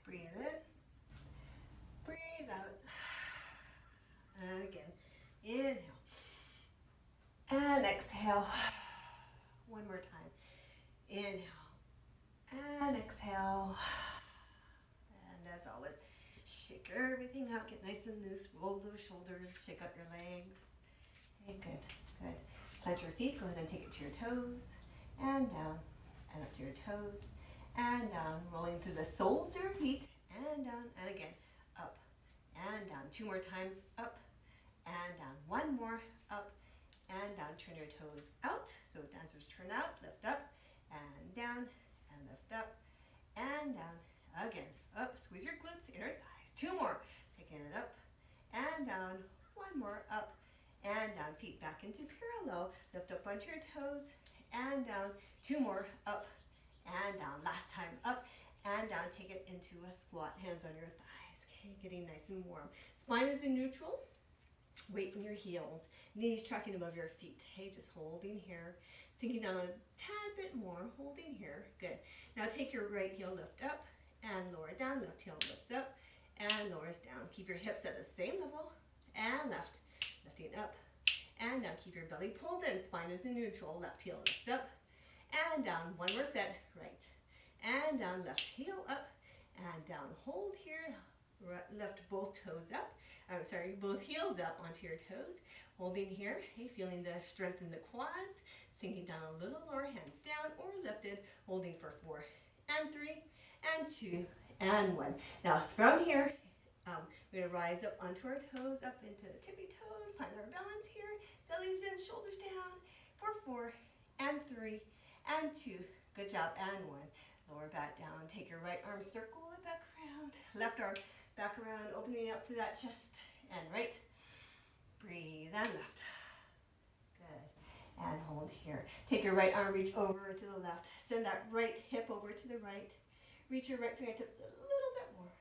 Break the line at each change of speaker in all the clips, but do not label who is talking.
Breathe in. Breathe out. And again. Inhale. And exhale. One more time. Inhale. And exhale. And as always, shake everything out. Get nice and loose. Roll those shoulders. Shake out your legs. Okay, good, good. Plant your feet. Go ahead and take it to your toes. And down. And up to your toes. And down. Rolling through the soles of your feet. And down. And again. Up. And down. Two more times. Up. And down. One more. Up. And down. Turn your toes out. So dancers turn out. Lift up. And down. And lift up. And down. Again. Up. Squeeze your glutes. Inner thighs. Two more. Taking it up. And down. One more. Up. And down. Feet back into parallel. Lift up onto your toes. And down. Two more. Up. And down. Last time. Up. And down. Take it into a squat. Hands on your thighs. Okay. Getting nice and warm. Spine is in neutral. Weight in your heels. Knees tracking above your feet. Hey, just holding here. Sinking down a tad bit more. Holding here. Good. Now take your right heel, lift up and lower down. Left heel lifts up and lowers down. Keep your hips at the same level. And left. Lifting up and down. Keep your belly pulled in. Spine is in neutral. Left heel lifts up and down. One more set. Right. And down. Left heel up and down. Hold here. Lift both toes up. Both heels up onto your toes. Holding here. Hey, feeling the strength in the quads. Sinking down a little lower, hands down or lifted. Holding for 4 and 3 and 2 and 1. Now from here, we're gonna rise up onto our toes, up into the tippy toes. Find our balance here. Bellies in, shoulders down. For 4 and 3 and 2. Good job. And 1. Lower back down. Take your right arm, circle it back around. Left arm back around, opening up to that chest. And right. Breathe and left. Good. And hold here. Take your right arm, reach over to the left. Send that right hip over to the right. Reach your right fingertips a little bit more.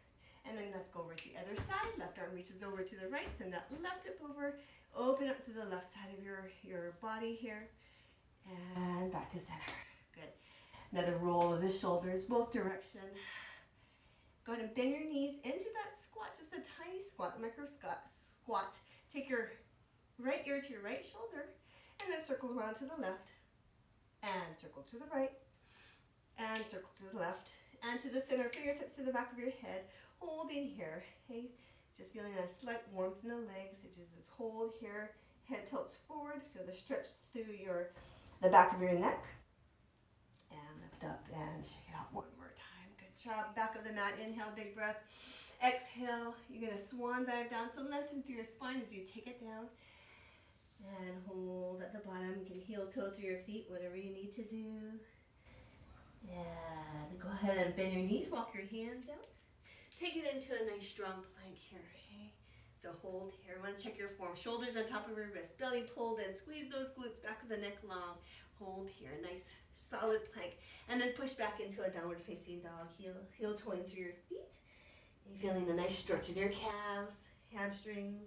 And then let's go over to the other side. Left arm reaches over to the right. Send that left hip over. Open up to the left side of your body here. And back to center. Good. Another roll of the shoulders, both directions. Go ahead and bend your knees into that squat, just a tiny squat, micro squat. Take your right ear to your right shoulder, and then circle around to the left, and circle to the right, and circle to the left, and to the center, fingertips to the back of your head, holding here. Hey, just feeling a slight warmth in the legs. It just is hold here, head tilts forward, feel the stretch through the back of your neck, and lift up and shake it out one more time. Good job. Back of the mat. Inhale, big breath. Exhale. You're going to swan dive down. So lengthen through your spine as you take it down. And hold at the bottom. You can heel toe through your feet, whatever you need to do. And go ahead and bend your knees. Walk your hands out. Take it into a nice strong plank here. Okay? So hold here. I want to check your form. Shoulders on top of your wrist. Belly pulled in. Squeeze those glutes, back of the neck long. Hold here. Nice solid plank. And then push back into a downward facing dog. Heel toeing through your feet. You're feeling a nice stretch in your calves, hamstrings.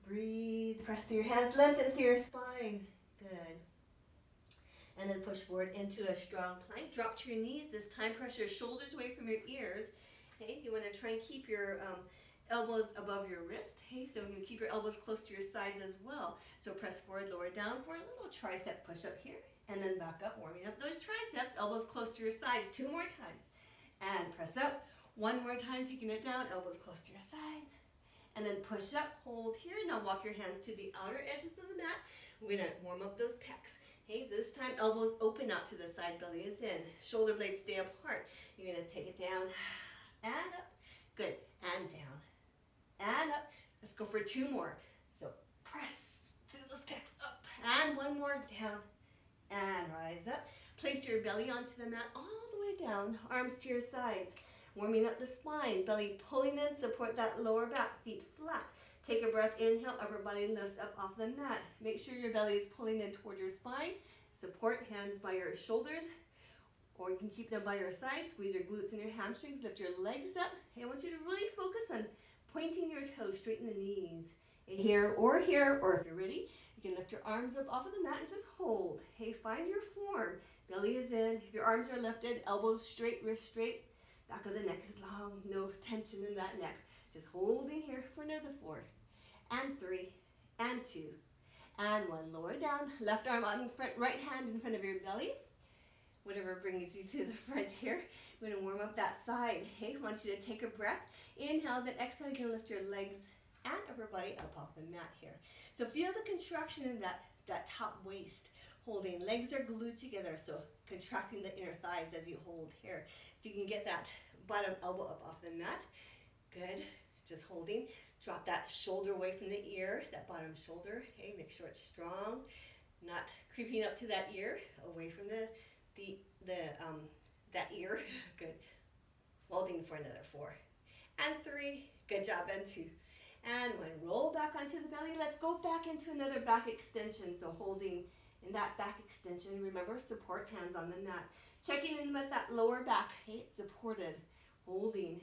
Breathe. Press through your hands. Lengthen through your spine. Good. And then push forward into a strong plank. Drop to your knees. This time press your shoulders away from your ears. Okay, you want to try and keep your elbows above your wrist. Okay, so you can keep your elbows close to your sides as well. So press forward, lower down for a little tricep push up here. And then back up, warming up those triceps, elbows close to your sides. 2 more times. And press up. 1 more time, taking it down, elbows close to your sides. And then push up, hold here. Now walk your hands to the outer edges of the mat. We're going to warm up those pecs. Okay, this time elbows open out to the side, belly is in. Shoulder blades stay apart. You're going to take it down and up. Good. And down. And up. Let's go for 2 more. So press through those pecs up. And 1 more down. And rise up. Place your belly onto the mat all the way down. Arms to your sides. Warming up the spine. Belly pulling in. Support that lower back. Feet flat. Take a breath. Inhale. Upper body lifts up off the mat. Make sure your belly is pulling in toward your spine. Support hands by your shoulders. Or you can keep them by your sides. Squeeze your glutes and your hamstrings. Lift your legs up. Hey, I want you to really focus on pointing your toes. Straighten the knees. Here, or if you're ready, you can lift your arms up off of the mat and just hold. Hey, find your form. Belly is in. If your arms are lifted, elbows straight, wrists straight. Back of the neck is long, no tension in that neck. Just holding here for another 4, and 3, and 2, and 1. Lower down, left arm out in front, right hand in front of your belly. Whatever brings you to the front here. We're gonna warm up that side. Hey, I want you to take a breath. Inhale, then exhale, you're gonna lift your legs and upper body up off the mat here. So feel the contraction in that top waist. Holding, legs are glued together, so contracting the inner thighs as you hold here. If you can get that bottom elbow up off the mat, good. Just holding. Drop that shoulder away from the ear, that bottom shoulder. Okay, make sure it's strong, not creeping up to that ear, away from that ear. Good. Holding for another 4, and 3. Good job, and 2, and 1. Roll back onto the belly. Let's go back into another back extension. So holding in that back extension. Remember, support hands on the mat. Checking in with that lower back. Okay, it's supported. Holding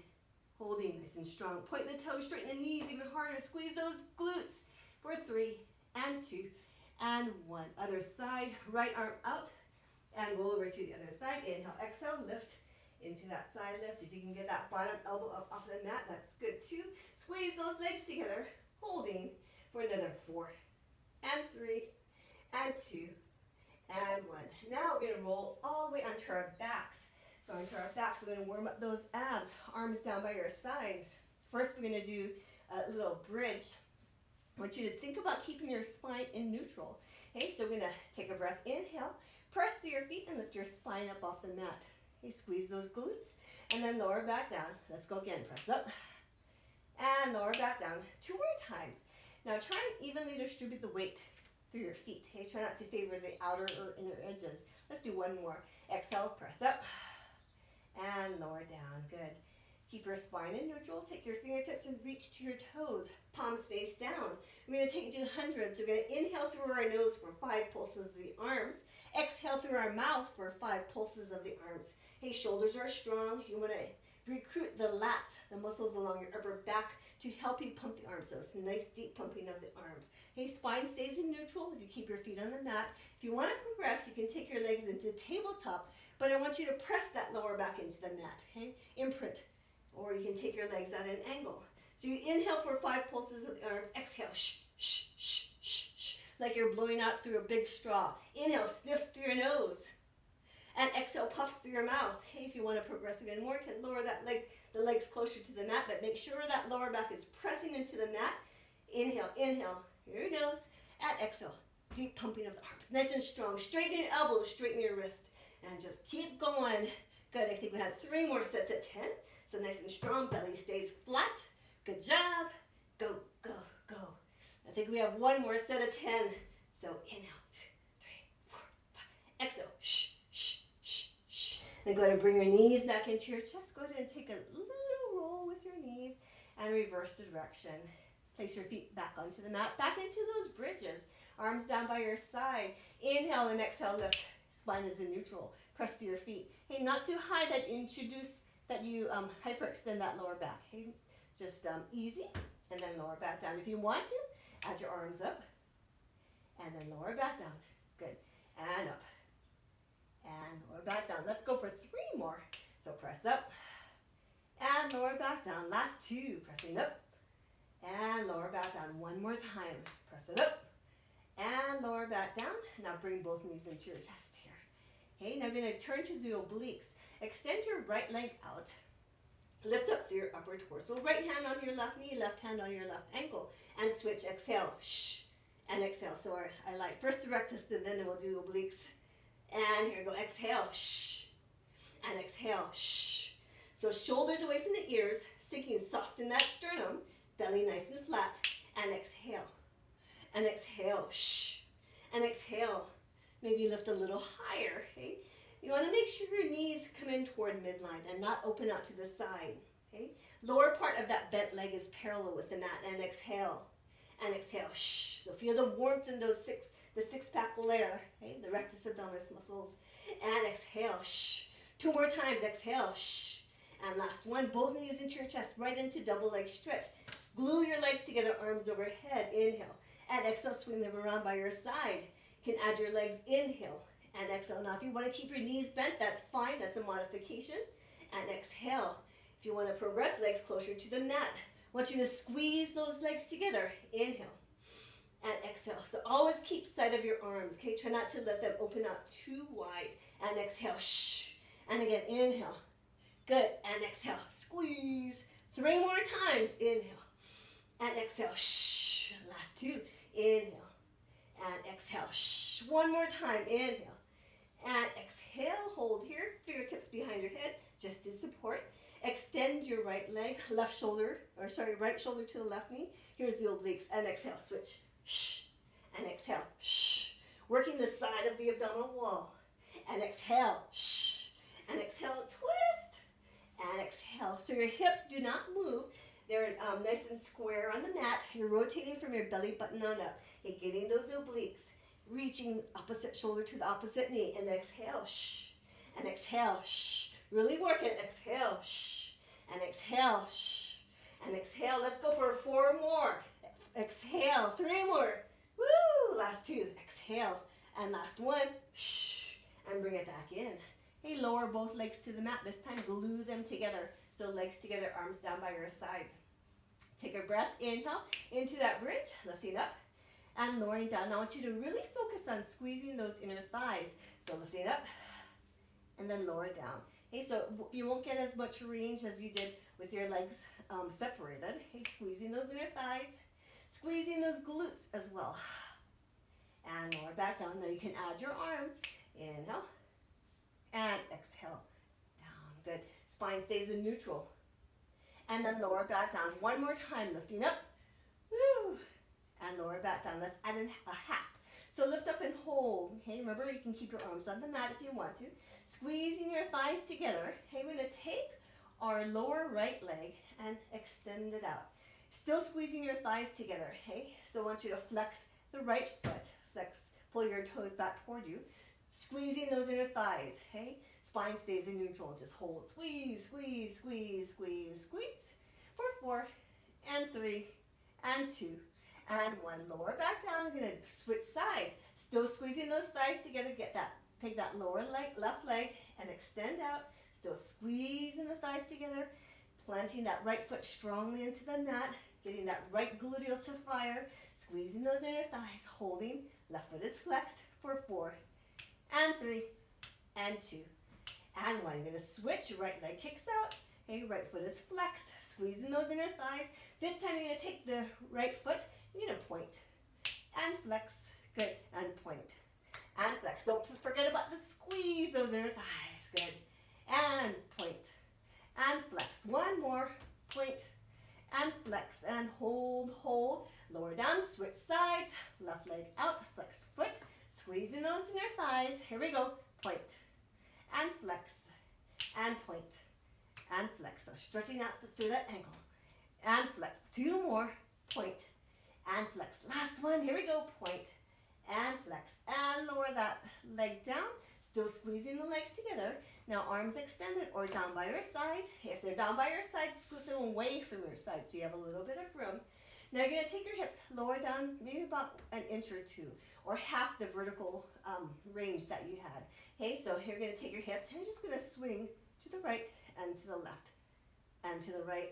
nice and strong. Point the toes, straighten the knees even harder. Squeeze those glutes for 3, and 2, and 1. Other side, right arm out, and roll over to the other side. Inhale, exhale, lift into that side lift. If you can get that bottom elbow up off the mat, that's good too. Squeeze those legs together, holding for another 4, and 3, and 2, and 1. Now we're gonna roll all the way onto our backs. So onto our backs, we're gonna warm up those abs, arms down by your sides. First, we're gonna do a little bridge. I want you to think about keeping your spine in neutral. Okay, so we're gonna take a breath, inhale, press through your feet and lift your spine up off the mat. Okay, squeeze those glutes, and then lower back down. Let's go again, press up, and lower back down 2 more times. Now try and evenly distribute the weight through your feet. Okay, try not to favor the outer or inner edges. Let's do 1 more. Exhale, press up, and lower down. Good. Keep your spine in neutral. Take your fingertips and reach to your toes. Palms face down. We're going to take it to hundreds. So we're going to inhale through our nose for 5 pulses of the arms. Exhale through our mouth for 5 pulses of the arms. Hey, shoulders are strong. You want to recruit the lats, the muscles along your upper back, to help you pump the arms. So it's a nice deep pumping of the arms. Hey, spine stays in neutral if you keep your feet on the mat. If you want to progress, you can take your legs into tabletop, but I want you to press that lower back into the mat. Okay, imprint. Or you can take your legs at an angle. So you inhale for 5 pulses of the arms. Exhale, shh, shh, shh, shh, shh, like you're blowing out through a big straw. Inhale, sniffs through your nose. And exhale, puffs through your mouth. Hey, if you want to progress even more, you can lower that leg, the legs closer to the mat, but make sure that lower back is pressing into the mat. Inhale, inhale, through your nose, and exhale. Deep pumping of the arms. Nice and strong. Straighten your elbows, straighten your wrist, and just keep going. Good, I think we had 3 more sets at 10. So nice and strong, belly stays flat. Good job. Go, go, go. I think we have 1 more set of 10. So inhale, 2, 3, 4, 5. Exhale, shh, shh, shh, shh. Then go ahead and bring your knees back into your chest. Go ahead and take a little roll with your knees and reverse the direction. Place your feet back onto the mat, back into those bridges. Arms down by your side. Inhale and exhale, lift. Spine is in neutral. Press through your feet. Hey, not too high that you hyperextend that lower back. Okay? Just easy, and then lower back down. If you want to, add your arms up, and then lower back down. Good. And up, and lower back down. Let's go for 3 more. So press up, and lower back down. Last 2, pressing up, and lower back down. 1 more time. Press it up, and lower back down. Now bring both knees into your chest here. Okay, now we're going to turn to the obliques. Extend your right leg out. Lift up through your upper torso. Right hand on your left knee, left hand on your left ankle. And switch. Exhale. Shh. And exhale. So I like first the rectus, and then we'll do obliques. And here we go. Exhale. Shh. And exhale. Shh. So shoulders away from the ears. Sinking soft in that sternum. Belly nice and flat. And exhale. And exhale. Shh. And exhale. Maybe lift a little higher. Okay? You want to make sure your knees come in toward midline and not open out to the side. Okay? Lower part of that bent leg is parallel with the mat. And exhale. And exhale. Shh. So feel the warmth in those the six-pack layer. Okay? The rectus abdominis muscles. And exhale. Shh. 2 more times. Exhale. Shh. And last one. Both knees into your chest. Right into double leg stretch. Glue your legs together. Arms overhead. Inhale. And exhale. Swing them around by your side. You can add your legs. Inhale. And exhale. Now, if you want to keep your knees bent, that's fine. That's a modification. And exhale. If you want to progress, legs closer to the mat. I want you to squeeze those legs together. Inhale and exhale. So always keep sight of your arms, okay? Try not to let them open out too wide. And exhale, shh. And again, inhale. Good, and exhale, squeeze. 3 more times, inhale. And exhale, shh. Last 2, inhale. And exhale, shh. 1 more time, inhale. And exhale, hold here. Fingertips behind your head, just to support. Extend your right leg, right shoulder to the left knee. Here's the obliques, and exhale, switch. Shh, and exhale, shh. Working the side of the abdominal wall. And exhale, shh. And exhale, twist. And exhale. So your hips do not move. They're nice and square on the mat. You're rotating from your belly button on up. You're getting those obliques. Reaching opposite shoulder to the opposite knee. And exhale, shh. And exhale, shh. Really work it. Exhale, shh. And exhale, shh. And exhale. Let's go for 4 more. Exhale, 3 more. Woo! Last 2. Exhale. And last 1. Shh. And bring it back in. Hey, lower both legs to the mat. This time, glue them together. So legs together, arms down by your side. Take a breath. Inhale into that bridge. Lifting up and lowering down. Now I want you to really focus on squeezing those inner thighs. So lifting up and then lower down. Hey, so you won't get as much range as you did with your legs separated. Hey, squeezing those inner thighs. Squeezing those glutes as well. And lower back down. Now you can add your arms. Inhale. And exhale. Down. Good. Spine stays in neutral. And then lower back down. 1 more time. Lifting up. Woo. And lower back down. Let's add in a half. So lift up and hold. Okay, remember you can keep your arms on the mat if you want to. Squeezing your thighs together. Okay, we're going to take our lower right leg and extend it out. Still squeezing your thighs together. Okay, so I want you to flex the right foot. Flex, pull your toes back toward you. Squeezing those inner thighs. Okay, spine stays in neutral. Just hold. Squeeze, squeeze, squeeze, squeeze, squeeze. For 4 and 3 and 2. And 1, lower back down. We're going to switch sides. Still squeezing those thighs together. Take that lower leg, left leg, and extend out. Still squeezing the thighs together. Planting that right foot strongly into the mat. Getting that right gluteal to fire. Squeezing those inner thighs. Holding. Left foot is flexed for 4 and 3 and 2 and 1. You're going to switch. Right leg kicks out. Okay, right foot is flexed. Squeezing those inner thighs. This time you're going to take the right foot. You're going to point and flex. Good. And point and flex. Don't forget about the squeeze, those inner thighs. Good. And point and flex. 1 more. Point and flex. And hold, hold. Lower down. Switch sides. Left leg out. Flex foot. Squeezing those inner thighs. Here we go. Point and flex. And point and flex. So stretching out through that ankle. And flex. 2 more. Point and flex. Last one. Here we go. Point and flex. And lower that leg down. Still squeezing the legs together. Now arms extended or down by your side. If they're down by your side, scoot them away from your side so you have a little bit of room. Now you're going to take your hips lower down, maybe about an inch or 2, or half the vertical range that you had. Okay, so here you're going to take your hips and you're just going to swing to the right and to the left, and to the right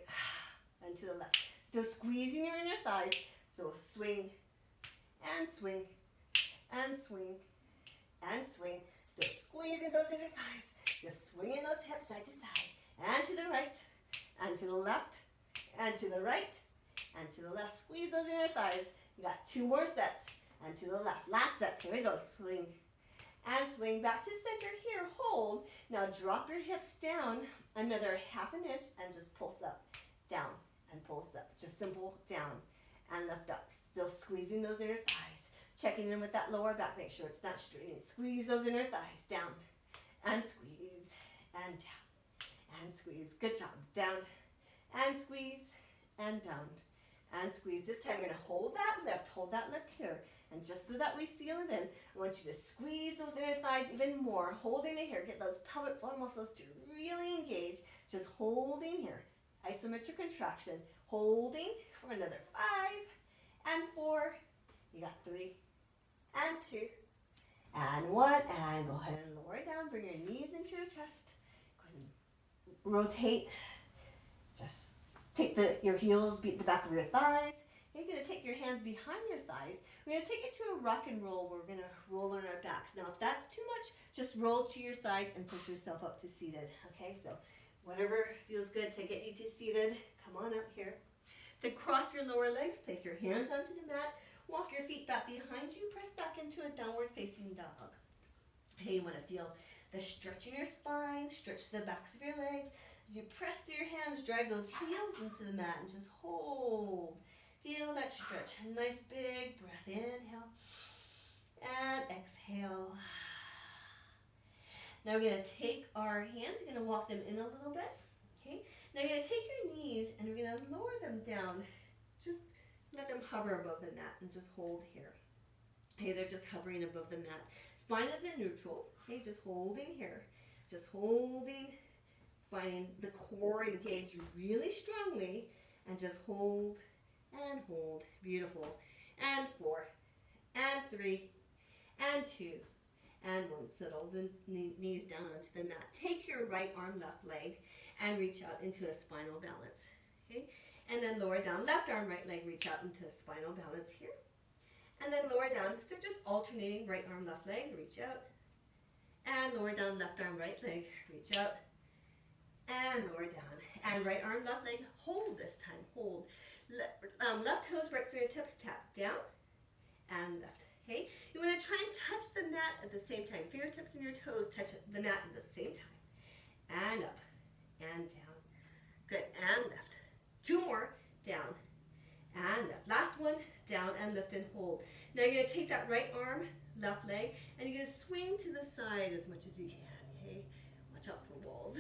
and to the left. Still squeezing your inner thighs. So swing and swing and swing and swing. Still squeezing those inner thighs. Just swinging those hips side to side. And to the right and to the left and to the right and to the left. Squeeze those inner thighs. You got 2 more sets. And to the left. Last set. Here we go. Swing and swing. Back to center here. Hold. Now drop your hips down another ½ an inch and just pulse up. Down and pulse up. Just simple down and lift up. Still squeezing those inner thighs. Checking in with that lower back. Make sure it's not straight. Squeeze those inner thighs. Down and squeeze and down and squeeze. Good job. Down and squeeze and down and squeeze. This time you're going to hold that lift here. And just so that we seal it in, I want you to squeeze those inner thighs even more. Holding it here. Get those pelvic floor muscles to really engage. Just holding here. Isometric contraction. Holding for another 5 and 4. You got 3 and 2 and 1. And go ahead and lower down. Bring your knees into your chest. Go ahead and rotate Just take your heels, beat the back of your thighs. You're going to take your hands behind your thighs. We're going to take it to a rock and roll. We're going to roll on our backs. Now, if that's too much, just roll to your side and push yourself up to seated. Okay, so whatever feels good to get you to seated, come on up here. Then cross your lower legs, place your hands onto the mat, walk your feet back behind you, press back into a downward facing dog. Hey, you want to feel the stretch in your spine, stretch the backs of your legs. As you press through your hands, drive those heels into the mat and just hold. Feel that stretch. A nice big breath. Inhale and exhale. Now we're going to take our hands, we're going to walk them in a little bit. Okay. Now you're going to take your knees and we're going to lower them down. Just let them hover above the mat and just hold here. Okay, they're just hovering above the mat. Spine is in neutral. Okay, just holding here. Just holding, finding the core engaged really strongly, and just hold and hold. Beautiful. And 4, and 3, and 2, and 1. Settle the knees down onto the mat. Take your right arm, left leg, and reach out into a spinal balance. Okay? And then lower down. Left arm, right leg, reach out into a spinal balance here. And then lower down. So just alternating right arm, left leg, reach out. And lower down, left arm, right leg, reach out. And lower down. And right arm, left leg, hold this time, hold. Left toes, right fingertips, tap down and left. Okay? You want to try and touch the mat at the same time. Fingertips and your toes touch the mat at the same time. And up and down. Good. And left. 2 more. Down and left. Last one. Down and lift and hold. Now you're going to take that right arm, left leg, and you're going to swing to the side as much as you can. Okay? Watch out for walls.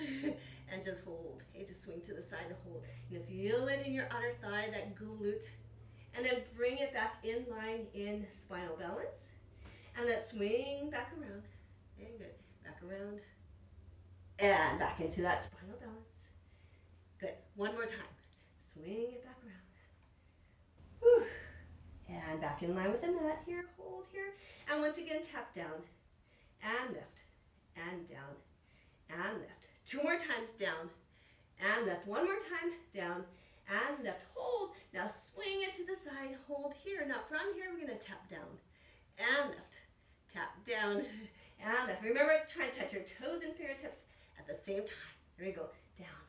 And just hold. Okay, just swing to the side and hold. And feel it in your outer thigh, that glute. And then bring it back in line in spinal balance. And then swing back around. Very good. Back around. And back into that spinal balance. Good. One more time. Swing it back around. Whew. And back in line with the mat here. Hold here. And once again, tap down. And lift. And down. And lift. 2 more times, down and left. 1 more time, down and left. Hold. Now swing it to the side. Hold here. Now from here, we're going to tap down and left. Tap down and left. Remember, try and touch your toes and fingertips at the same time. Here we go. Down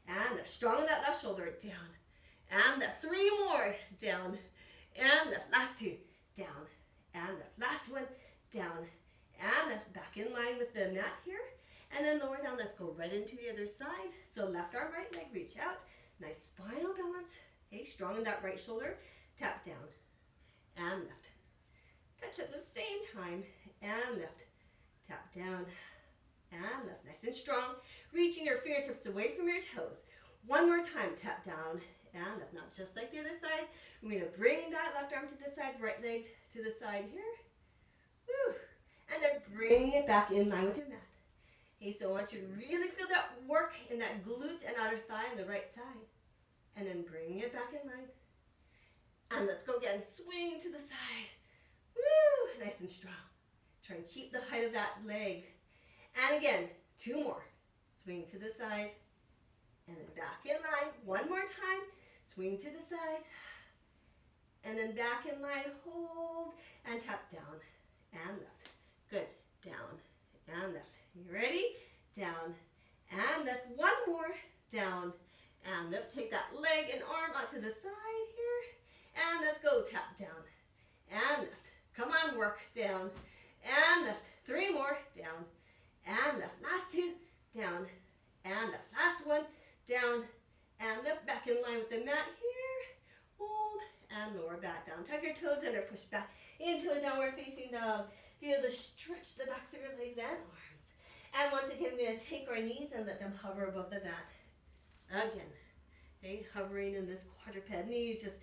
and left. Strong in that left shoulder. Down and left. 3 more. Down and left. Last 2. Down and left. Last one. Down and left. Back in line with the mat here. And then lower down, let's go right into the other side. So left arm, right leg, reach out. Nice spinal balance. Okay, strong in that right shoulder. Tap down and lift. Touch at the same time and lift. Tap down and lift. Nice and strong. Reaching your fingertips away from your toes. 1 more time, tap down and lift. Not just like the other side. We're going to bring that left arm to the side, right leg to the side here. Woo. And then bring it back in line with your mat. Okay, so I want you to really feel that work in that glute and outer thigh on the right side. And then bring it back in line. And let's go again. Swing to the side. Woo! Nice and strong. Try and keep the height of that leg. And again, 2 more. Swing to the side. And then back in line. 1 more time. Swing to the side. And then back in line. Hold. And tap down. And lift. Good. Down. And lift. You ready? Down and lift. 1 more. Down and lift. Take that leg and arm out to the side here. And let's go. Tap down and lift. Come on, work. Down and lift. 3 more. Down and lift. Last 2. Down and lift. Last 1. Down and lift. Back in line with the mat here. Hold and lower back down. Tuck your toes in or push back into a downward facing dog. Feel the stretch the backs of your legs and arms. And once again, we're going to take our knees and let them hover above the mat. Again, okay, hovering in this quadruped. Knees just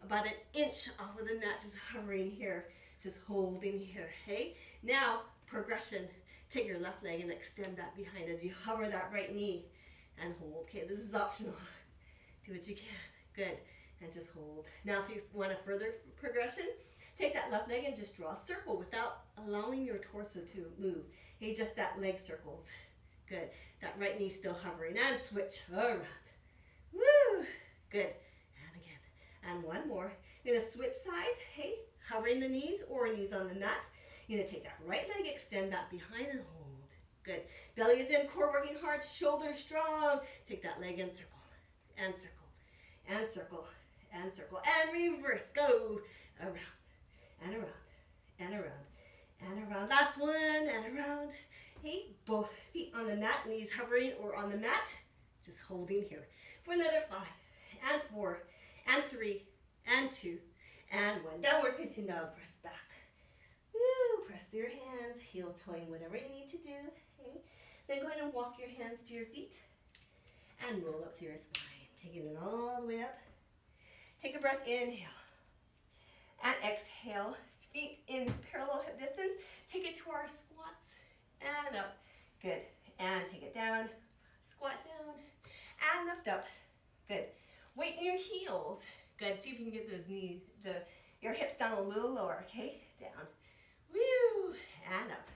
about an inch off of the mat, just hovering here, just holding here. Okay, now progression. Take your left leg and extend that behind as you hover that right knee and hold. Okay, this is optional. Do what you can. Good, and just hold. Now, if you want a further progression, take that left leg and just draw a circle without allowing your torso to move. Okay, just that leg circles. Good. That right knee still hovering. And switch around. Woo! Good. And again. And one more. You're going to switch sides. Hey, hovering the knees or knees on the mat. You're going to take that right leg, extend that behind and hold. Good. Belly is in, core working hard, shoulders strong. Take that leg and circle, and circle, and circle, and circle, and reverse. Go around, and around, and around, and around. Last one, and around. Hey, both feet on the mat, knees hovering or on the mat. Just holding here for another 5, and 4, and 3, and 2, and 1. Downward facing dog, press back. Woo, press through your hands, heel toeing, whatever you need to do. Okay. Then go ahead and walk your hands to your feet and roll up through your spine, taking it all the way up. Take a breath, inhale, and exhale. Feet in parallel hip distance. Take it to our squats and up. Good. And take it down, squat down, and lift up. Good. Weight in your heels. Good. See if you can get those knees, your hips down a little lower. Okay. Down. Woo. And up.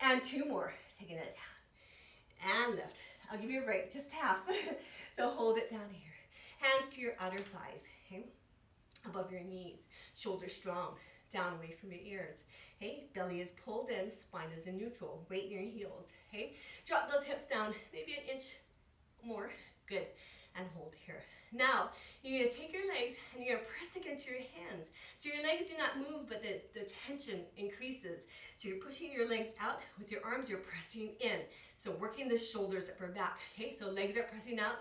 And 2 more. Taking it down. And lift. I'll give you a break. Just half. So hold it down here. Hands to your outer thighs. Okay. Above your knees. Shoulders strong. Down away from your ears. Hey, belly is pulled in, spine is in neutral. Weight in your heels. Hey, drop those hips down, maybe an inch more. Good. And hold here. Now, you're going to take your legs and you're going to press against your hands. So your legs do not move, but the tension increases. So you're pushing your legs out. With your arms, you're pressing in. So working the shoulders, upper back. Okay, so legs are pressing out.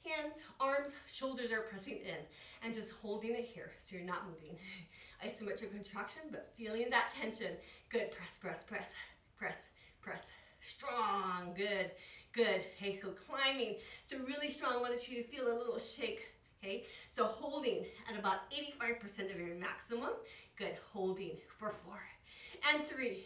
Hands, arms, shoulders are pressing in. And just holding it here so you're not moving. Isometric contraction, but feeling that tension. Good. Press, press, press, press, press. Strong. Good. Good. Hey, so climbing. So really strong. I wanted you to feel a little shake. Okay, so holding at about 85% of your maximum. Good. Holding for 4 and 3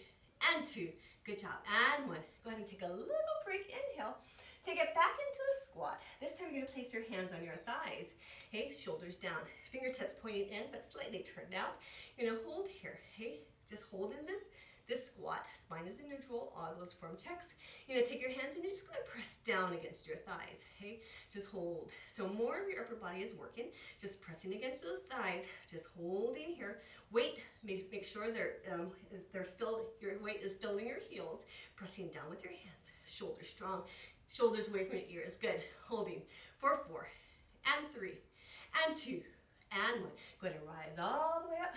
and 2. Good job. And 1. Go ahead and take a little break. Inhale. Take it back into a squat. This time you're going to place your hands on your thighs. Hey, shoulders down. Fingertips pointing in, but slightly turned out. You're going to hold here. Hey, just hold in this squat. Spine is in neutral. All those form checks. You're going to take your hands and you're just going to press down against your thighs. Hey, just hold. So more of your upper body is working. Just pressing against those thighs. Just holding here. Weight. Make sure they're still. Your weight is still in your heels. Pressing down with your hands. Shoulders strong. Shoulders away from your ears. Good. Holding for 4 and 3 and 2 and 1. Go ahead and rise all the way up.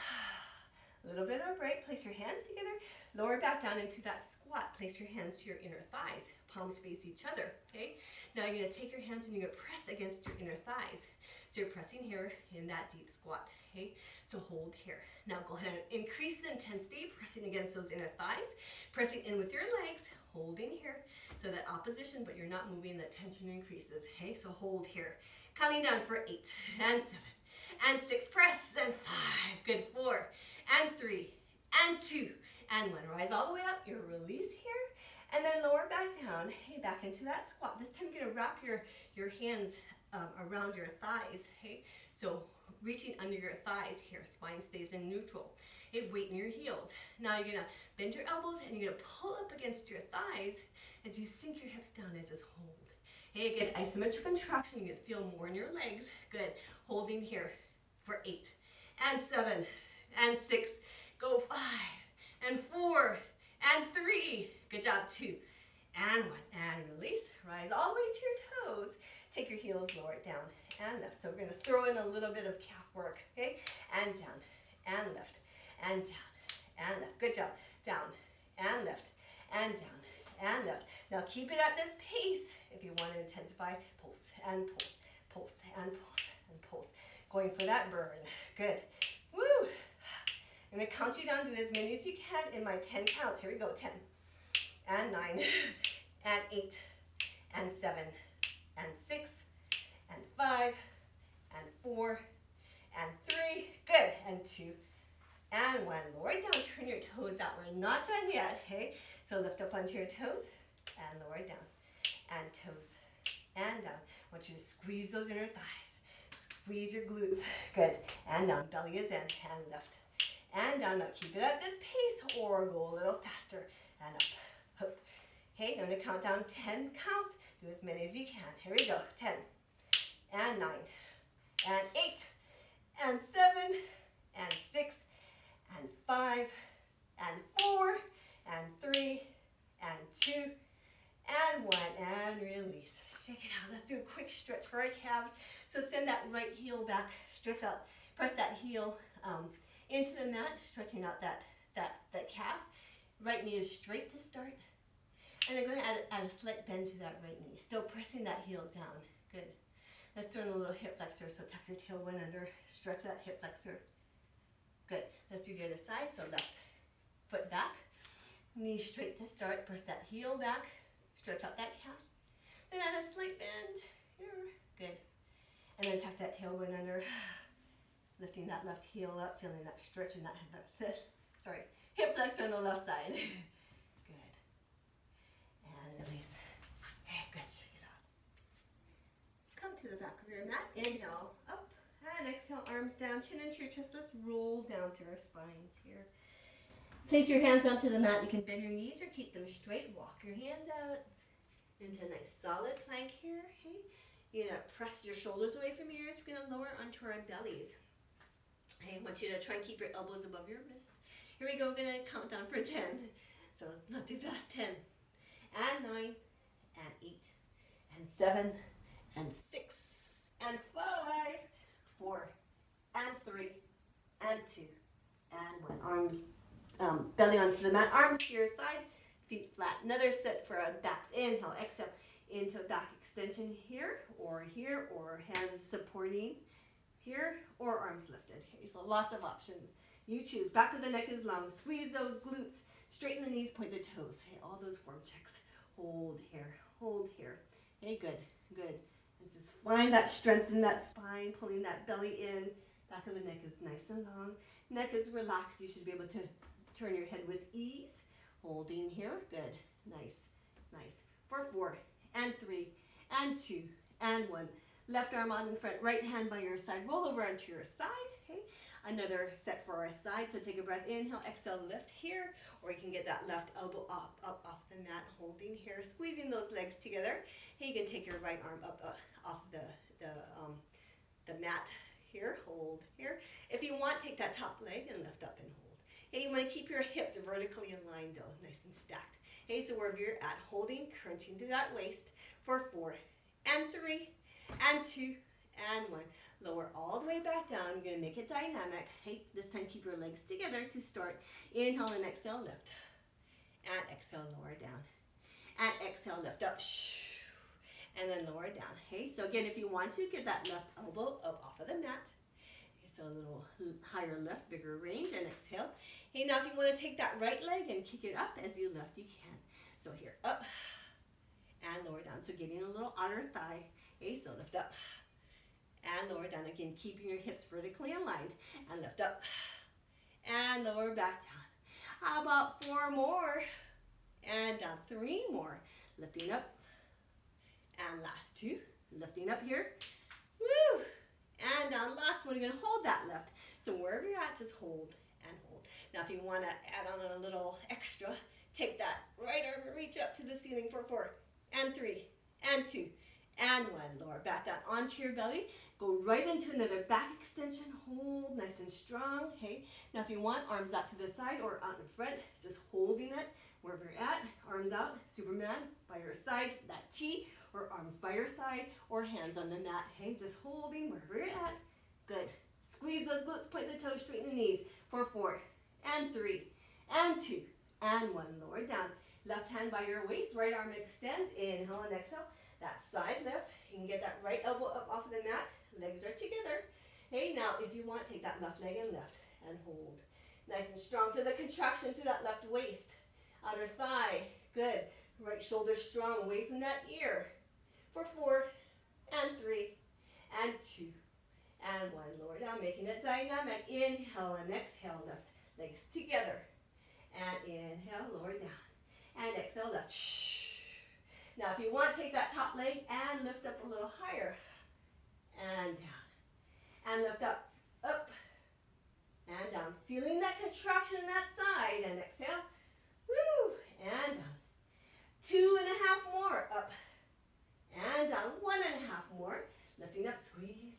A little bit of a break. Place your hands together. Lower back down into that squat. Place your hands to your inner thighs. Palms face each other. Okay. Now you're going to take your hands and you're going to press against your inner thighs. So you're pressing here in that deep squat. Okay. So hold here. Now go ahead and increase the intensity. Pressing against those inner thighs. Pressing in with your legs. Holding here. So that opposition, but you're not moving, the tension increases. Okay, so hold here. Counting down for 8 and 7 and 6. Press and 5. Good. 4 and 3 and 2 and 1. Rise all the way up. Your release here. And then lower back down. Hey, back into that squat. This time you're going to wrap your hands around your thighs. Hey, so reaching under your thighs here. Spine stays in neutral. Hey, weight in your heels. Now you're going to bend your elbows and you're going to pull up against your thighs as you sink your hips down and just hold. Hey, again, isometric contraction. You can feel more in your legs. Good. Holding here for 8 and 7 and 6. Go 5 and 4 and 3. Good job. 2 and 1. And release. Rise all the way to your toes. Take your heels, lower it down and lift. So we're going to throw in a little bit of calf work. Okay? And down and lift and down and lift. Good job. Down and lift and down and lift. Now keep it at this pace. If you want to intensify, pulse and pulse, pulse and pulse and pulse. Going for that burn. Good. Woo! I'm going to count you down. Do as many as you can in my 10 counts. Here we go. 10 and 9 and 8 and 7 and 6 and 5 and 4 and 3. Good. And 2 and 1. Lower it down. Turn your toes out. We're not done yet. Hey. So lift up onto your toes and lower it down. And toes and down. I want you to squeeze those inner thighs. Squeeze your glutes. Good. And down. Belly is in. And lift. And down. Now keep it at this pace or go a little faster. And up. Up. Hey, I'm going to count down 10 counts. Do as many as you can. Here we go. 10 and 9 and 8, and 7, and 6, and 5, and 4, and 3, and 2, and 1, and release. Shake it out. Let's do a quick stretch for our calves. So send that right heel back, stretch out, press that heel into the mat, stretching out that calf. Right knee is straight to start. And then go ahead and add a slight bend to that right knee. Still pressing that heel down. Good. Let's do a little hip flexor. So tuck your tailbone under, stretch that hip flexor. Good. Let's do the other side. So left foot back, knee straight to start. Press that heel back, stretch out that calf. Then add a slight bend here. Good. And then tuck that tailbone under, lifting that left heel up, feeling that stretch in that hip flexor on the left side. Good. And release. Hey, good. Shake it out. Come to the back of your mat. Inhale, up. And exhale, arms down, chin into your chest. Let's roll down through our spines here. Place your hands onto the mat. You can bend your knees or keep them straight. Walk your hands out into a nice solid plank here. Hey, you're gonna press your shoulders away from your ears. We're gonna lower onto our bellies. Hey, I want you to try and keep your elbows above your wrist. Here we go. We're gonna count down for 10. So not too fast. 10, and 9, and 8, and 7, and 6, and 5, 4, and 3, and 2, and 1. Arms, belly onto the mat. Arms to your side. Feet flat. Another set for our backs. Inhale, exhale into a back extension here, or hands supporting here, or arms lifted. Okay, so lots of options. You choose. Back of the neck is long. Squeeze those glutes. Straighten the knees, point the toes. Okay, all those form checks. Hold here, hold here. Okay, good, good. And just find that strength in that spine, pulling that belly in. Back of the neck is nice and long. Neck is relaxed. You should be able to turn your head with ease. Holding here. Good. Nice. Nice. For 4, and 3, and 2, and 1. Left arm on in front, right hand by your side. Roll over onto your side. Okay. Another set for our side. So take a breath. Inhale, exhale, lift here. Or you can get that left elbow up off the mat. Holding here. Squeezing those legs together. Hey, you can take your right arm up off the mat here. Hold here. If you want, take that top leg and lift up and hold. Hey, you want to keep your hips vertically in line though, nice and stacked. Hey, so wherever you're at, holding, crunching to that waist for 4, and 3, and 2, and 1. Lower all the way back down. You're going to make it dynamic. Hey, this time keep your legs together to start. Inhale and exhale, lift. And exhale, lower down. And exhale, lift up. And then lower down. Hey, so again, if you want to, get that left elbow up off of the mat. So a little higher lift, bigger range, and exhale. Hey, now if you want to take that right leg and kick it up as you lift, you can. So here, up, and lower down. So getting a little outer thigh. Okay, so lift up, and lower down. Again, keeping your hips vertically aligned, and lift up, and lower back down. How about 4 more, and down, 3 more. Lifting up, and last 2. Lifting up here. Woo! And down. Last one, you're going to hold that lift. So wherever you're at, just hold and hold. Now if you want to add on a little extra, take that right arm and reach up to the ceiling for 4, and 3, and 2, and 1. Lower back down onto your belly. Go right into another back extension. Hold nice and strong. Hey, now if you want, arms out to the side or out in front, just holding it wherever you're at. Arms out, Superman by your side, that T, or arms by your side, or hands on the mat. Hey, just holding wherever you're at. Good. Squeeze those glutes, point the toes, straighten the knees for 4, and 3, and 2, and 1. Lower down. Left hand by your waist, right arm extends. Inhale and exhale. That side lift. You can get that right elbow up off of the mat. Legs are together. Hey, now if you want, take that left leg and lift and hold. Nice and strong. Feel the contraction through that left waist. Outer thigh. Good. Right shoulder strong away from that ear. For 4, and 3, and 2, and 1. Lower down, making it dynamic. Inhale and exhale, lift. Legs together. And inhale, lower down. And exhale, lift. Now if you want, take that top leg and lift up a little higher. And down. And lift up, and down. Feeling that contraction that side. And exhale. Woo! And down. 2.5 more. Up. And down. 1.5 more. Lifting up, squeeze.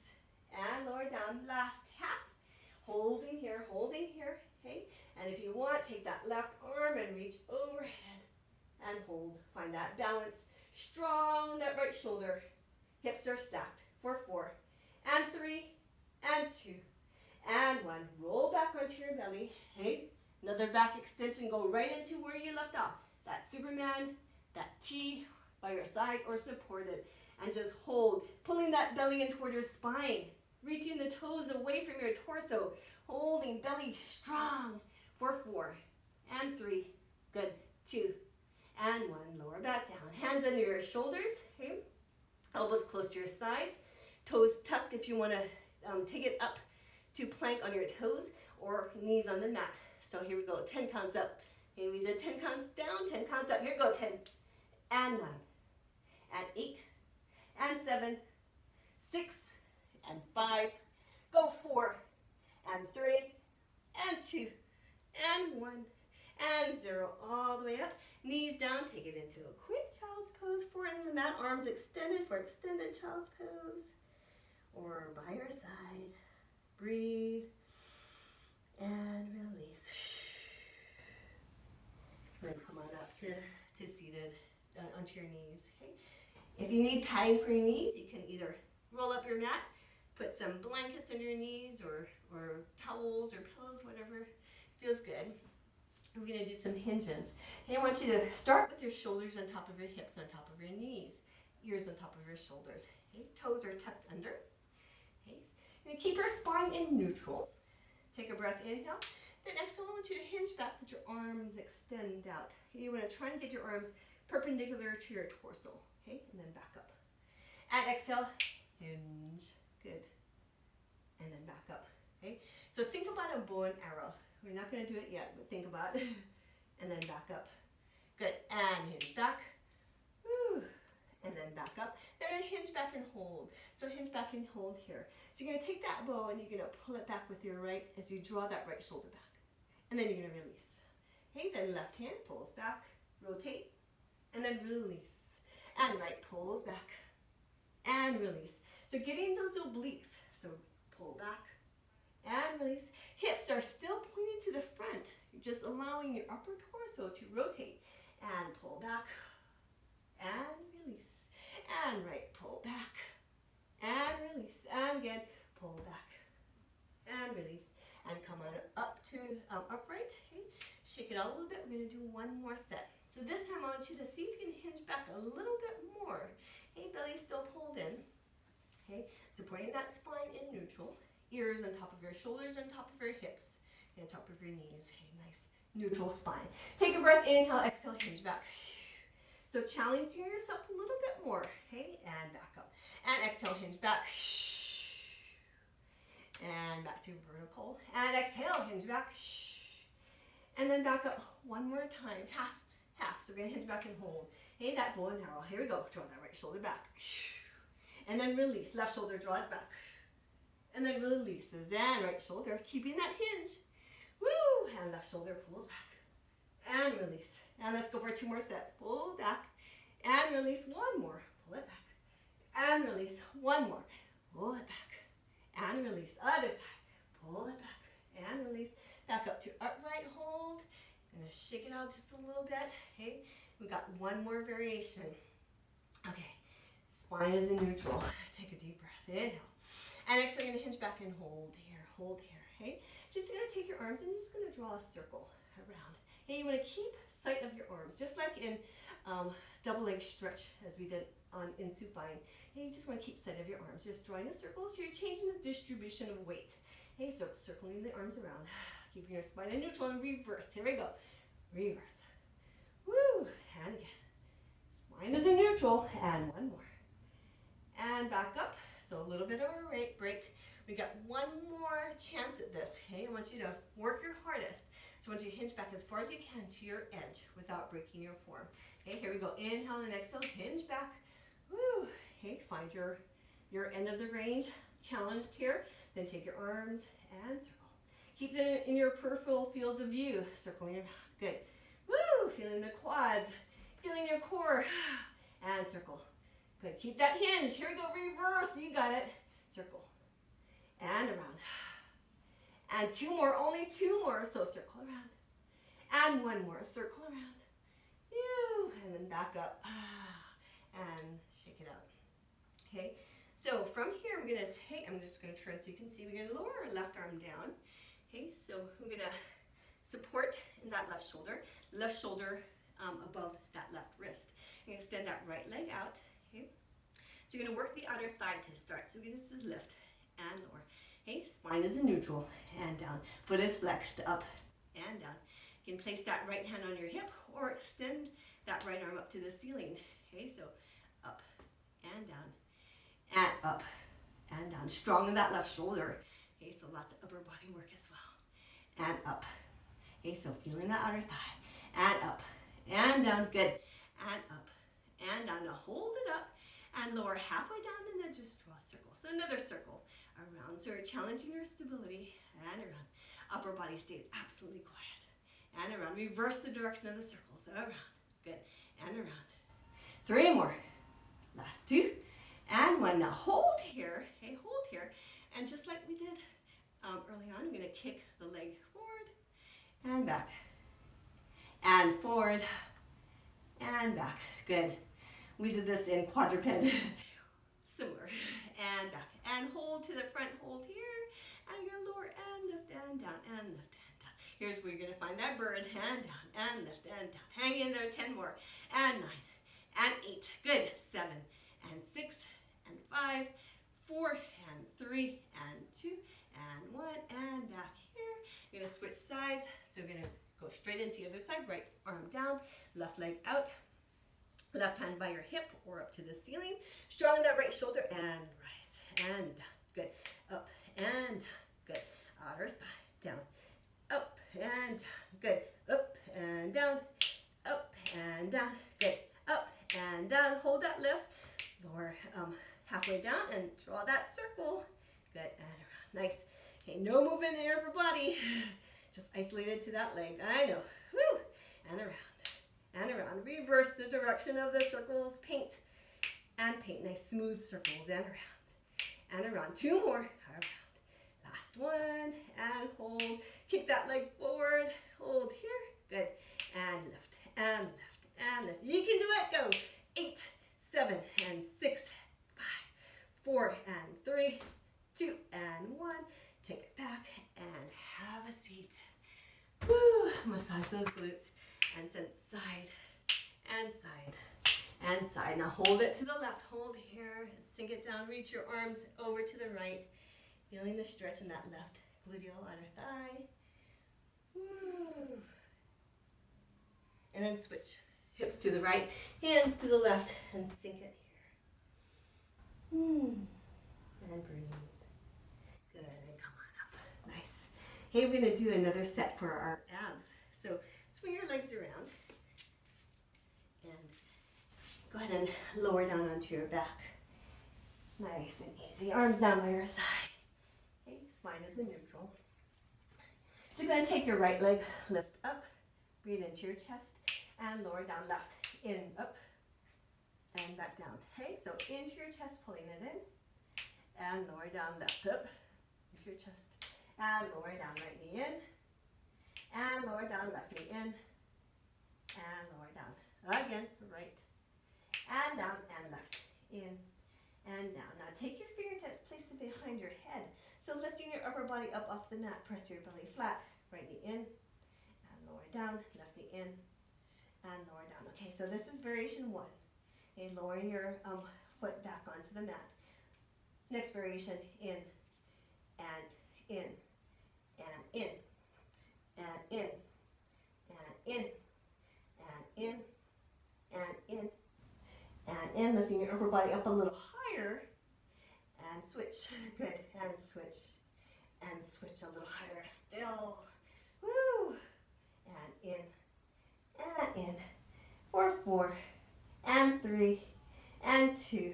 arm and reach overhead and hold. Find that balance. Strong that right shoulder. Hips are stacked for 4 and 3 and 2 and 1. Roll back onto your belly. Hey, another back extension. Go right into where you left off. That Superman, that T by your side or supported. And just hold, pulling that belly in toward your spine. Reaching the toes away from your torso. Holding belly strong for 4 and 3. Good. 2 and 1. Lower back down. Hands under your shoulders. Okay. Elbows close to your sides. Toes tucked if you want to take it up to plank on your toes or knees on the mat. So here we go. 10 counts up. Okay, we did 10 counts down, 10 counts up. Here we go. 10 and 9 and 8 and 7, 6 and 5. Go 4 and 3 and 2 and 1 and 0. All the way up. Knees down. Take it into a quick child's pose. 4 in the mat. Arms extended for extended child's pose. Or by your side. Breathe and release. And then come on up to seated onto your knees. Okay. If you need padding for your knees, you can either roll up your mat, put some blankets under your knees or towels or pillows, whatever feels good. We're going to do some hinges. Hey, I want you to start with your shoulders on top of your hips, on top of your knees, ears on top of your shoulders. Okay. Toes are tucked under. Okay. And keep your spine in neutral. Take a breath, inhale. Then exhale, I want you to hinge back, let your arms extend out. Okay. You want to try and get your arms perpendicular to your torso. Okay, and then back up. And exhale, hinge. Good. And then back up. Okay. So think about a bow and arrow. We're not going to do it yet, but think about it. And then back up. Good. And hinge back. Woo. And then back up. Then going to hinge back and hold. So hinge back and hold here. So you're going to take that bow and you're going to pull it back with your right as you draw that right shoulder back. And then you're going to release. Okay, then left hand pulls back. Rotate. And then release. And right pulls back. And release. So getting those obliques. So pull back. And release. Hips are still pointing to the front. You're just allowing your upper torso to rotate. And pull back. And release. And right, pull back. And release. And again, pull back. And release. And come on up to upright. Okay. Shake it out a little bit. We're going to do one more set. So this time I want you to see if you can hinge back a little bit more. Okay, belly still pulled in. Okay, supporting that spine in neutral. Ears on top of your shoulders, on top of your hips, and top of your knees. Okay, nice neutral spine. Take a breath, inhale, exhale, hinge back. So challenging yourself a little bit more. Okay, and back up. And exhale, hinge back. And back to vertical. And exhale, hinge back. And then back up one more time. Half. So we're going to hinge back and hold. Hey, that bow and arrow. Here we go. Draw that right shoulder back. And then release. Left shoulder draws back. And then releases. And right shoulder, keeping that hinge. Woo! And left shoulder pulls back. And release. And let's go for 2 more sets. Pull back. And release. 1 more. Pull it back. And release. 1 more. Pull it back. And release. Other side. Pull it back. And release. Back up to upright hold. Gonna shake it out just a little bit. Okay, we got 1 more variation. Okay, spine is in neutral. Take a deep breath. Inhale. And next we're gonna hinge back and hold here. Hold here. Okay, just gonna take your arms and you're just gonna draw a circle around. Okay, you wanna keep sight of your arms, just like in double leg stretch as we did in supine. Okay, you just wanna keep sight of your arms. Just drawing a circle so you're changing the distribution of weight. Okay, so circling the arms around. Keeping your spine in neutral and reverse. Here we go. Reverse. Woo! And again. Spine is in neutral. And 1 more. And back up. So a little bit of a break. We got 1 more chance at this. Okay, I want you to work your hardest. So I want you to hinge back as far as you can to your edge without breaking your form. Okay, here we go. Inhale and exhale. Hinge back. Woo! Okay, find your end of the range. Challenged here. Then take your arms and circle. Keep them in your peripheral field of view. Circling your back. Good. Woo! Feeling the quads. Feeling your core. And circle. Good. Keep that hinge. Here we go. Reverse. You got it. Circle. And around. And 2 more. Only 2 more. So circle around. And one more, circle around. Ew, and then back up. And shake it out. Okay, so from here we're gonna take, I'm just gonna turn so you can see, we're gonna lower our left arm down. Okay, so we're gonna support in that left shoulder above that left wrist. You're gonna extend that right leg out. Okay, so you're gonna work the outer thigh to start. So we're gonna just lift and lower. Okay, spine is in neutral and down. Foot is flexed up and down. You can place that right hand on your hip or extend that right arm up to the ceiling. Okay, so up and down and up and down. Strong in that left shoulder. Okay, so lots of upper body work as well. And up. Okay, so feeling the outer thigh. And up and down. Good. And up and down. Now hold it up and lower halfway down and then just draw a circle. So another circle around. So you're challenging your stability and around. Upper body stays absolutely quiet. And around. Reverse the direction of the circles. Around. Good. And around. 3 more. Last 2. And 1. Now hold here. Okay, hold here. And just like we did early on, I'm going to kick the leg forward and back. And forward and back. Good. We did this in quadruped. Similar. And back. And hold to the front. Hold here. And you're going to lower and lift and down and lift and down. Here's where you're going to find that bird. And down and lift and down. Hang in there. 10 more. And 9 and 8. Good. 7 and 6 and 5, 4 and 3 and 2 and 1 and back here. You're going to switch sides. So you're going to go straight into the other side. Right arm down. Left leg out. Left hand by your hip or up to the ceiling. Strong in that right shoulder and rise and down. Good. Up and down. Good. Outer thigh down. Up and down. Good. Up and down. Up and down. Good. Up and down. Hold that lift. Lower halfway down and draw that circle. Good. And around. Nice. Okay, no movement in your upper body. Just isolated to that leg. I know. Woo. And around. And around. Reverse the direction of the circles. Paint. And paint. Nice smooth circles. And around. And around. 2 more. Around. Last one. And hold. Kick that leg forward. Hold here. Good. And lift. And lift. And lift. You can do it. Go. 8, 7 and 6, 5, 4 and 3, 2 and 1. Take it back and have a seat. Woo! Massage those glutes and send side and side and side. Now hold it to the left. Hold here and sink it down. Reach your arms over to the right. Feeling the stretch in that left gluteal outer thigh. Woo! And then switch. Hips to the right, hands to the left, and sink it here. And breathe. Good, and come on up. Nice. Okay, we're going to do another set for our abs. So swing your legs around. And go ahead and lower down onto your back. Nice and easy. Arms down by your side. Okay, spine is in neutral. So you're going to take your right leg, lift up, breathe into your chest. And lower down, left, in, up, and back down. Okay, so into your chest, pulling it in, and lower down, left, up, into your chest, and lower down, right knee in, and lower down, left knee in, and lower down. Again, right, and down, and left, in, and down. Now take your fingertips, place them behind your head. So lifting your upper body up off the mat, press your belly flat, right knee in, and lower down, left knee in, and lower down. Okay, so this is variation 1. Okay, lowering your foot back onto the mat. Next variation, in, and in, and in, and in, and in, and in, and in, and in. Lifting your upper body up a little higher, and switch. Good, and switch a little higher still. Woo! And in. And in, 4, and 3, and 2,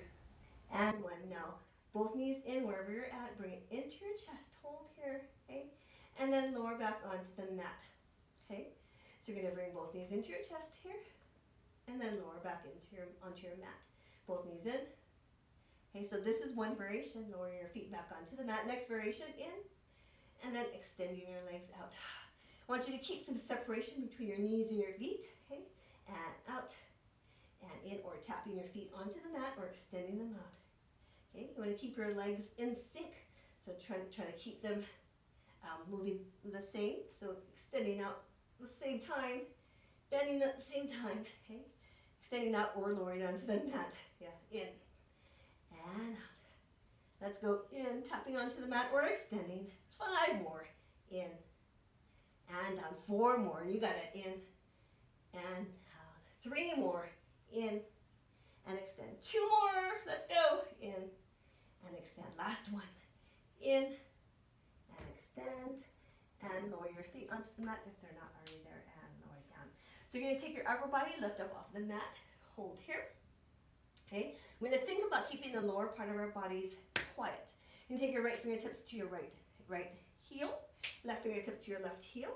and 1. Now, both knees in wherever you're at. Bring it into your chest. Hold here, okay? And then lower back onto the mat, okay? So you're going to bring both knees into your chest here, and then lower back onto your mat. Both knees in. Okay, so this is one variation. Lower your feet back onto the mat. Next variation, in, and then extending your legs out. want you to keep some separation between your knees and your feet, okay? And out and in, or tapping your feet onto the mat or extending them out. Okay, you want to keep your legs in sync, so try to keep them moving the same, so extending out at the same time, bending at the same time, okay? Extending out or lowering onto the mat. Yeah, in and out. Let's go in, tapping onto the mat or extending. 5 more, in and down. 4 more, you got it, in and out. 3 more, in and extend. 2 more, let's go, in and extend. Last one, in and extend, and lower your feet onto the mat if they're not already there, and lower it down. So you're going to take your upper body, lift up off the mat, hold here. Okay, we're going to think about keeping the lower part of our bodies quiet. You can take your right fingertips to your right heel, left fingertips to your left heel,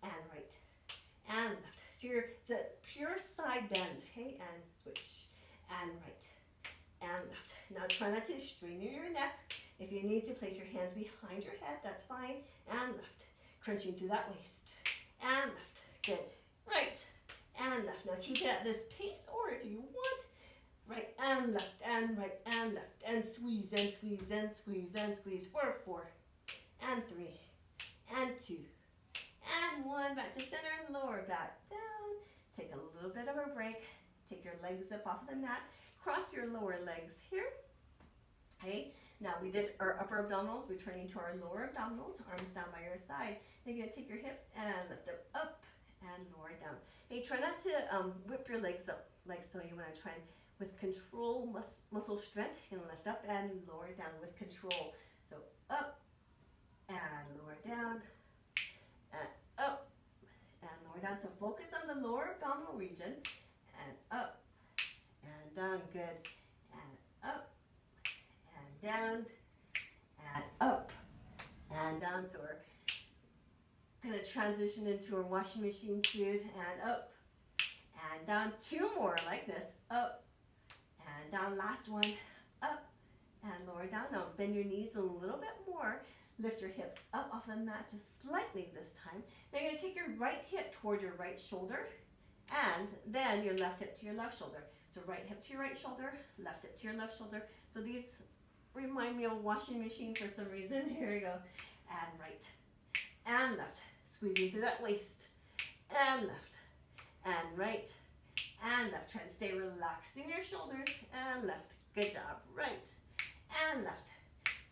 and right and left. So it's a pure side bend, okay, and switch, and right and left. Now try not to strain your neck. If you need to, place your hands behind your head, that's fine, and left. Crunching through that waist, and left. Good. Right and left. Now keep it at this pace, or if you want, right and left, and right and left, and squeeze, and squeeze, and squeeze, and squeeze. 4, and 3, and 2, and 1. Back to center and lower back down. Take a little bit of a break. Take your legs up off the mat. Cross your lower legs here. Okay, now we did our upper abdominals. We're turning to our lower abdominals. Arms down by your side. You're going to take your hips and lift them up and lower down. Hey, try not to whip your legs up like so. You want to try and, with control, muscle strength, and lift up and lower down with control. So up and lower down, and up and lower down. So focus on the lower abdominal region, and up and down. Good. And up and down, and up and down. So we're going to transition into our washing machine suit, and up and down. 2 more like this, up and down. Last one, up and lower down. Now bend your knees a little bit more. Lift your hips up off the mat just slightly this time. Now you're going to take your right hip toward your right shoulder, and then your left hip to your left shoulder. So right hip to your right shoulder, left hip to your left shoulder. So these remind me of a washing machine for some reason. Here we go. And right and left. Squeezing through that waist. And left and right and left. Try and stay relaxed in your shoulders. And left. Good job. Right and left.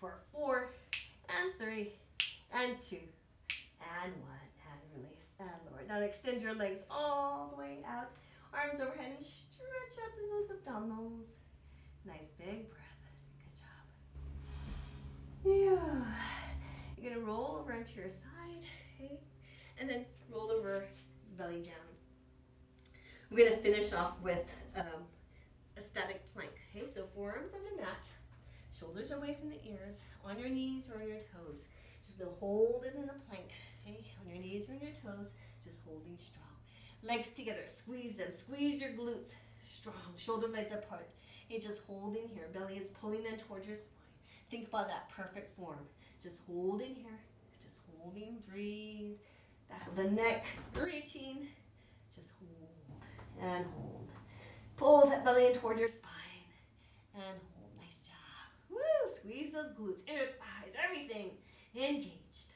For 4 and 3 and 2 and 1 and release and lower. Now extend your legs all the way out. Arms overhead and stretch out through those abdominals. Nice big breath. Good job. Yeah. You're going to roll over into your side, okay? And then roll over, belly down. We're going to finish off with a static plank, okay? So forearms on the mat, shoulders away from the ears, on your knees or on your toes. Just gonna hold it in a plank, okay? On your knees or on your toes, just holding strong. Legs together, squeeze them, squeeze your glutes, strong, shoulder blades apart. Okay, just holding here, belly is pulling in towards your spine. Think about that perfect form. Just holding here, just holding, breathe. Back of the neck, reaching, just hold and hold. Pull that belly in toward your spine and hold. Nice job. Woo! Squeeze those glutes, inner thighs, everything engaged.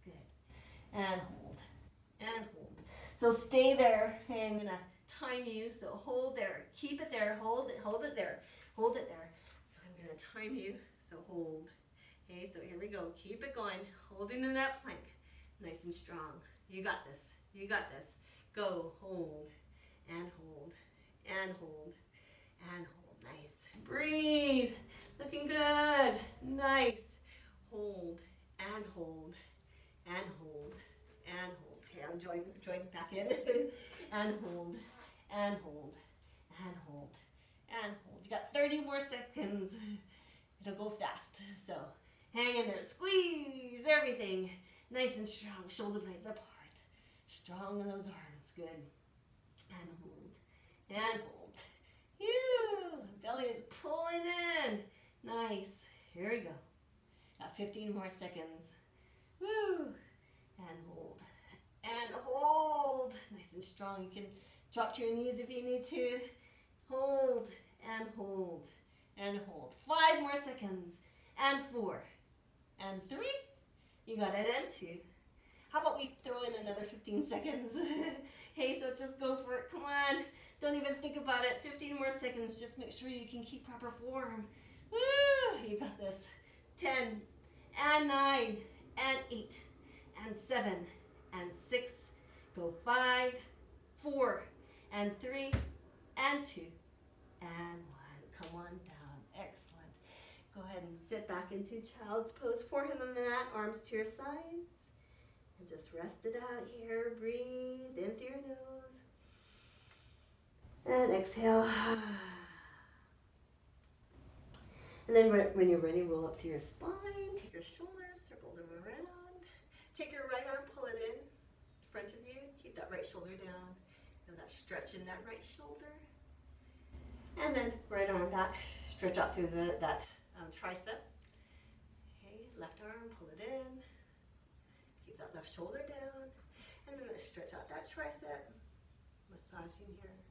Good. And hold. And hold. So stay there. Okay, I'm gonna time you. So hold there. Keep it there. Hold it. Hold it there. Hold it there. So I'm gonna time you. So hold. Okay, so here we go. Keep it going. Holding in that plank. Nice and strong. You got this. You got this. Go. Hold. And hold. And hold. And hold. Nice. Breathe. Looking good. Nice. Hold. And hold. And hold. And hold. Okay, I'm join back in. And hold. And hold. And hold. And hold. You got 30 more seconds. It'll go fast. So hang in there. Squeeze everything. Nice and strong. Shoulder blades apart. Strong in those arms. Good. And hold. And hold. Phew. Belly is pulling in. Nice. Here we go. Got 15 more seconds. Woo. And hold. and hold. Nice and strong. You can drop to your knees if you need to. Hold and hold and hold. 5 more seconds. And 4 and 3. You got it. And 2. How about we throw in another 15 seconds? Hey, so just go for it. Come on. Don't even think about it. 15 more seconds. Just make sure you can keep proper form. Woo! You got this. 10 and 9 and 8 and 7 and 6. Go 5, 4 and 3 and 2 and 1. Come on down. Excellent. Go ahead and sit back into child's pose. Forehead on the mat, arms to your side. And just rest it out here. Breathe in through your nose. And exhale. And then when you're ready, roll up to your spine. Take your shoulders, circle them around. Take your right arm, pull it in front of you. Keep that right shoulder down. Feel that stretch in that right shoulder. And then right arm back. Stretch out through that tricep. Okay, left arm, pull it in. Keep that left shoulder down. And then let's stretch out that tricep. Massaging here.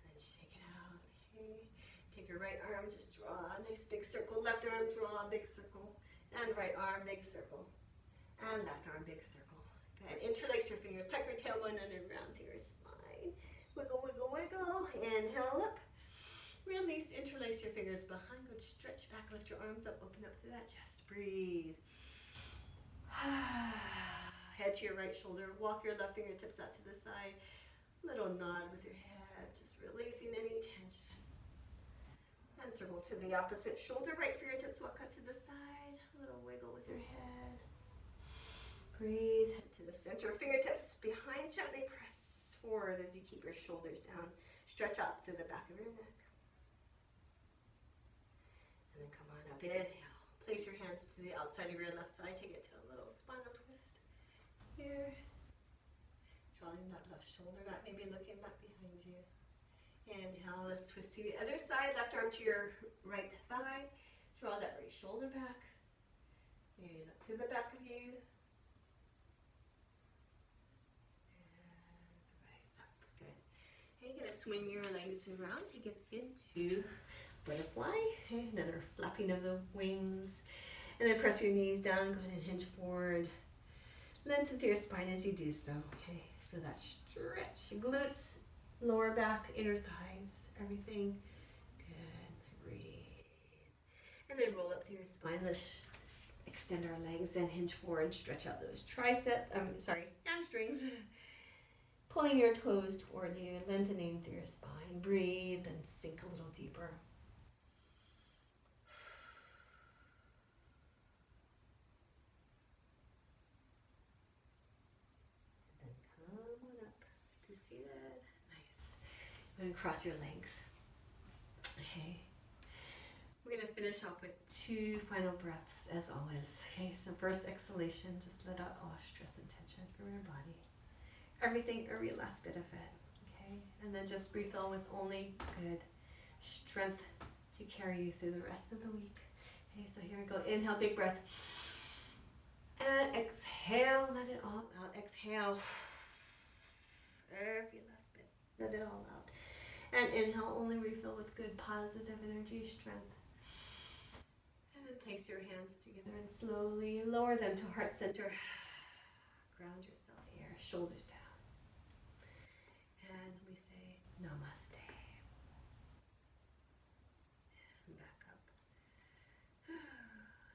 And then shake it out. Okay. Take your right arm, just draw a nice big circle. Left arm, draw a big circle. And right arm, big circle. And left arm, big circle. Good. Interlace your fingers. Tuck your tailbone under and round through your spine. Wiggle, wiggle, wiggle. Inhale up. Release. Interlace your fingers behind. Good. Stretch back. Lift your arms up. Open up through that chest. Breathe. Head to your right shoulder. Walk your left fingertips out to the side. Little nod with your head. Just releasing any tension. And circle to the opposite shoulder. Right fingertips walk out to the side. A little wiggle with your head. Breathe. Head to the center. Fingertips behind. Gently press forward as you keep your shoulders down. Stretch out through the back of your neck. And then come on up. Inhale. Place your hands to the outside of your left thigh. Take it to a little spinal twist. Here. Drawing that left shoulder back. Maybe looking back behind you. Inhale, let's twist to the other side. Left arm to your right thigh. Draw that right shoulder back. Maybe look to the back of you. And rise up. Good. Okay, you're going to swing your legs around. Take it into butterfly. Okay, another flapping of the wings. And then press your knees down. Go ahead and hinge forward. Lengthen through your spine as you do so. Okay, feel that stretch. Glutes. Lower back, inner thighs, everything. Good. Breathe. And then roll up through your spine. Let's extend our legs and hinge forward. Stretch out those hamstrings. Pulling your toes toward you, lengthening through your spine. Breathe and sink a little deeper. And then come on up to seated. And cross your legs. Okay. We're going to finish off with 2 final breaths as always. Okay, so first exhalation, just let out all stress and tension from your body. Everything, every last bit of it. Okay, and then just refill with only good strength to carry you through the rest of the week. Okay, so here we go. Inhale, big breath. And exhale, let it all out. Exhale. Every last bit. Let it all out. And inhale, only refill with good positive energy, strength. And then place your hands together and slowly lower them to heart center. Ground yourself here, shoulders down. And we say namaste. And back up.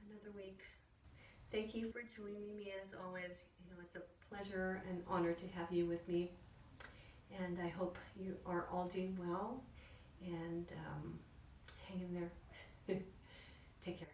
Another week. Thank you for joining me as always. You know, it's a pleasure and honor to have you with me. And I hope you are all doing well and hang in there. Take care.